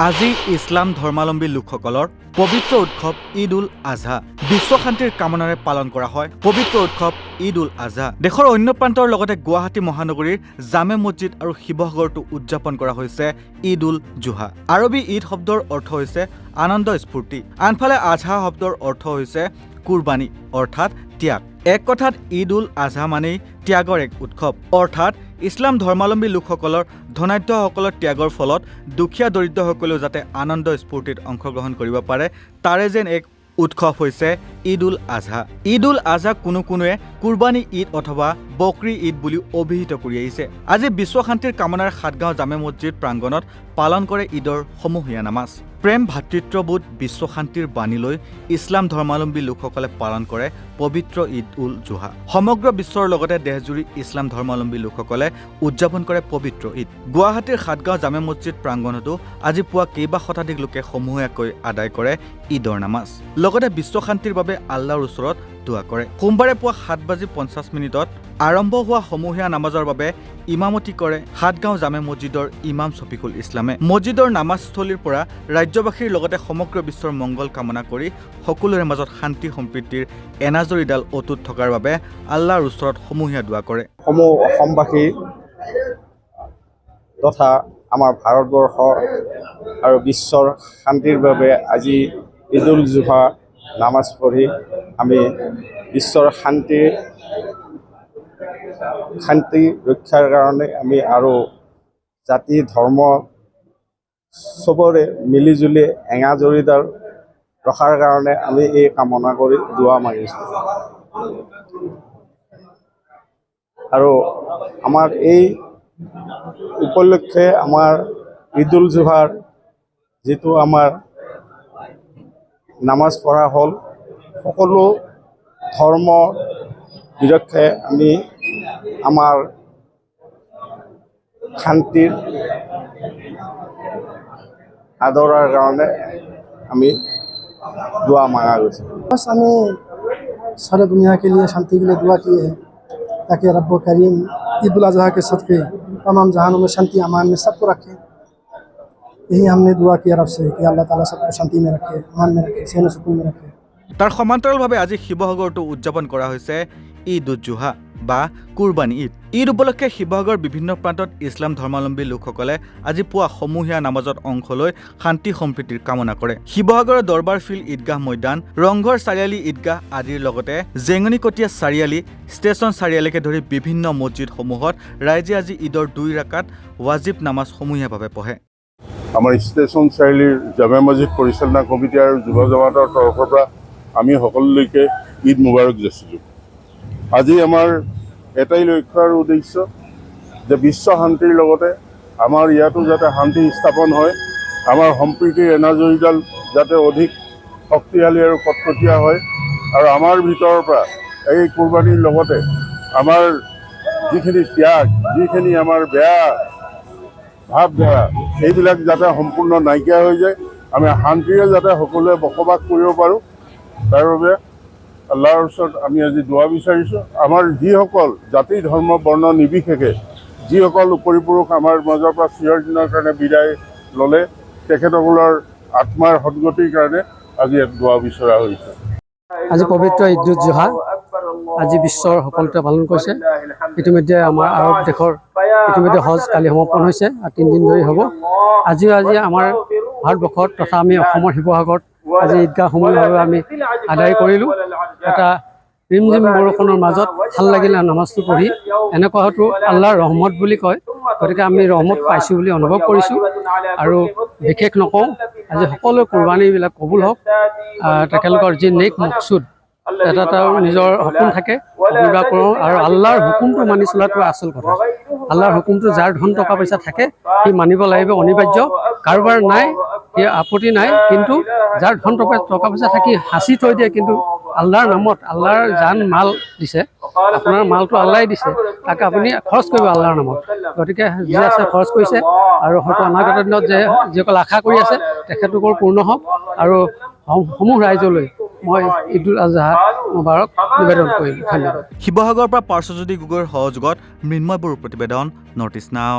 আজি ইছলাম ধৰ্মাৱলম্বী লোকসকলৰ পবিত্ৰ উৎসৱ ঈদ উল আজহা বিশ্ব শান্তিৰ কামনাৰে পালন কৰা হয়। পবিত্ৰ উৎসৱ ঈদ উল আজহা দেশৰ অন্য প্ৰান্তৰ লগতে গুৱাহাটী মহানগৰীৰ জামে মছজিদ আৰু শিৱসাগৰতো উদযাপন কৰা হৈছে ঈদ উল জুহা। আৰবী ঈদ শব্দৰ অৰ্থ হৈছে আনন্দ স্ফূৰ্তি, আনফালে আজহা শব্দৰ অৰ্থ হৈছে কুৰবানী অৰ্থাৎ ত্যাগ। এক কথাত ঈদ উল আজহা মানেই ত্যাগৰ এক উৎসৱ, অৰ্থাৎ ইছলাম ধৰ্মাৱলম্বী লোকসকলৰ ধনাঢ্যসকলৰ ত্যাগৰ ফলত দুখীয়া দৰিদ্ৰসকলেও যাতে আনন্দ স্ফূৰ্তিত অংশগ্ৰহণ কৰিব পাৰে, তাৰে যেন এক উৎসৱ হৈছে ঈদ উল আজহা। ঈদ উল আজহা কোনোৱে কুৰবানী ঈদ অথবা বকৰী ঈদ বুলি অভিহিত কৰি আহিছে। আজি বিশ্ব শান্তিৰ কামনাৰ সাতগাঁও জামে মছজিদ প্ৰাংগণত পালন কৰে ঈদৰ সমূহীয়া নামাজ। প্ৰেম ভাতৃত্ববোধ বিশ্ব শান্তিৰ বাণী লৈ ইছলাম ধৰ্মাৱলম্বী লোকসকলে পালন কৰে পবিত্ৰ ঈদ উল জুহা। সমগ্ৰ বিশ্বৰ লগতে দেশজুৰি ইছলাম ধৰ্মাৱলম্বী লোকসকলে উদযাপন কৰে পবিত্ৰ ঈদ। গুৱাহাটীৰ সাতগাঁও জামে মছজিদ প্ৰাংগণতো আজি পুৱা কেইবা শতাধিক লোকে সমূহীয়াকৈ আদায় কৰে ঈদৰ নামাজ, লগতে বিশ্ব শান্তিৰ বাবে আল্লাহৰ ওচৰত দোৱা কৰে। সোমবাৰে পুৱা 7:50 আৰম্ভ হোৱা সমূহীয়া নামাজৰ বাবে ইমামতি কৰে সাতগাঁও জামে মছজিদৰ ইমাম ছফিকুল ইছলামে। মছজিদৰ নামাজস্থলীৰ পৰা ৰাজ্যবাসীৰ লগতে সমগ্ৰ বিশ্বৰ মংগল কামনা কৰি সকলোৰে মাজত শান্তি সম্প্ৰীতিৰ এনাজৰীডাল অটুট থকাৰ বাবে আল্লাহৰ ওচৰত সমূহীয়া দোৱা কৰে। অসমবাসী তথা আমাৰ ভাৰতবৰ্ষ আৰু বিশ্বৰ শান্তিৰ বাবে আজি ঈদ উল জুহা নামাজ পঢ়ি আমি বিশ্বৰ শান্তি ৰক্ষাৰ কাৰণে আমি আৰু জাতি ধৰ্ম চবৰে মিলিজুলি এঙাজৰিডাল ৰখাৰ কাৰণে আমি এই কামনা কৰি দোৱা মাগিছোঁ। আৰু আমাৰ এই উপলক্ষে আমাৰ ঈদ উল জুহাৰ যিটো আমাৰ নামাজ পঢ়া হ'ল, সকলো ধৰ্ম বিৰক্ষে আমি আমাৰ শান্তিৰ আদৰাৰ কাৰণে আমি दुआ मांगा गया। बस हमें सारे दुनिया के लिए शांति के लिए दुआ की है ताकि रब्बो करीम ईद उल अजहा के सदक़े तमाम जहानों में शांति अमान में सबको रखे। यही हमने दुआ किया रब से कि अल्लाह ताला सबको शांति में रखे, अमान में रखे, चैन सुकून में रखे। তাৰ সমান্তৰালভাৱে আজি শিৱসাগৰতো উদযাপন কৰা হৈছে ঈদ উল জুহা বা কুৰবানী ঈদ। ঈদ উপলক্ষে শিৱসাগৰৰ বিভিন্ন প্ৰান্তত ইছলাম ধৰ্মাৱলম্বী লোকসকলে আজি পুৱা সমূহীয়া নামাজত অংশ লৈ শান্তি সম্প্ৰীতিৰ কামনা কৰে। শিৱসাগৰৰ দৰবাৰ ফিল্ড ঈদগাহ ময়দান, ৰংঘৰ চাৰিআলি ঈদগাহ আদিৰ লগতে জেঙনিকটীয়া চাৰিআলি, ষ্টেচন চাৰিআলিকে ধৰি বিভিন্ন মছজিদসমূহত ৰাইজে আজি ঈদৰ 2 ৰাকাত ৱাজিব নামাজ সমূহীয়াভাৱে পঢ়ে। আমাৰ ষ্টেচন চাৰিআলিৰ জামে মছজিদ পৰিচালনা কমিটি আৰু যুৱ জমাতৰ তৰফৰ পৰা আমি সকলোলৈকে ঈদ মুবাৰক যাচিছোঁ। আজি আমাৰ এটাই লক্ষ্য আৰু উদ্দেশ্য যে বিশ্ব শান্তিৰ লগতে আমাৰ ইয়াতো যাতে শান্তি স্থাপন হয়, আমাৰ সম্প্ৰীতিৰ এনাজৰীডাল যাতে অধিক শক্তিশালী আৰু কটকটীয়া হয়, আৰু আমাৰ ভিতৰৰ পৰা এই কুৰবানীৰ লগতে আমাৰ যিখিনি ত্যাগ, যিখিনি আমাৰ বেয়া ভাৱধাৰা, এইবিলাক যাতে সম্পূৰ্ণ নাইকিয়া হৈ যায়, আমি শান্তিৰে যাতে সকলোৱে বসবাস কৰিব পাৰোঁ, তাৰ বাবে আল্লাহৰ ওচৰত আমি আজি দোৱা বিচাৰিছোঁ। আমাৰ যিসকল জাতি ধৰ্ম বৰ্ণ নিৰ্বিশেষে যিসকল উপৰি পুৰুষ আমাৰ মাজৰ পৰা চিৰদিনৰ কাৰণে বিদায় ল'লে, তেখেতসকলৰ আত্মাৰ সদ্গতিৰ কাৰণে আজি দোৱা বিচৰা হৈছে। আজি পবিত্ৰ ঈদ উল জুহা আজি বিশ্বৰ সকলোতে পালন কৰিছে। ইতিমধ্যে আমাৰ আৰব দেশৰ ইতিমধ্যে হজ কালি সমাপন হৈছে আৰু 3 দিন ধৰি হ'ব। আজি আমাৰ ভাৰতবৰ্ষত তথা আমি অসমৰ শিৱসাগৰত আজি ঈদগাহসমূহভাৱে আমি আদায় কৰিলোঁ। এটা ৰিমঝিম বৰষুণৰ মাজত ভাল লাগিলে নামাজটো পঢ়ি। এনেকুৱা হয়তো আল্লাহৰ ৰহমত বুলি কয়, গতিকে আমি ৰহমত পাইছোঁ বুলি অনুভৱ কৰিছোঁ। আৰু বিশেষ নকওঁ, আজি সকলো কুৰবানীবিলাক কবুল হওক। তেখেতলোকৰ যি নেক মকচুদ, এটা নিজৰ সপোন থাকে, পূৰা কৰোঁ, আৰু আল্লাহৰ হুকুমটো মানি চলাটো আচল কথা। আল্লাহৰ হুকুমটো যাৰ ধন টকা পইচা থাকে সি মানিব লাগিব, অনিবাৰ্য। কাৰোবাৰ নাই, সি আপত্তি নাই, কিন্তু যাৰ ধন টকা পইচা থাকি সাঁচি থৈ দিয়ে, কিন্তু আল্লাহৰ নামত, আল্লাহৰ জান মাল দিছে, আপোনাৰ মালটো আল্লাহে দিছে, তাকে আপুনি খৰচ কৰিব আল্লাহৰ নামত। গতিকে যি আছে খৰচ কৰিছে, আৰু হয়তো অনাগত দিনত যে যিসকল আশা কৰি আছে তেখেতলোকৰ পূৰ্ণ হওক। আৰু সমূহ ৰাইজলৈ মই ঈদ উল আজহা মুবাৰক নিবেদন কৰিম। ধন্যবাদ। শিৱসাগৰৰ পৰা পাৰ্শ্বজ্যোতি গগৈৰ সহযোগত মৃন্ময় বড়োৰ প্ৰতিবেদন, নৰ্থ ইষ্ট নাও।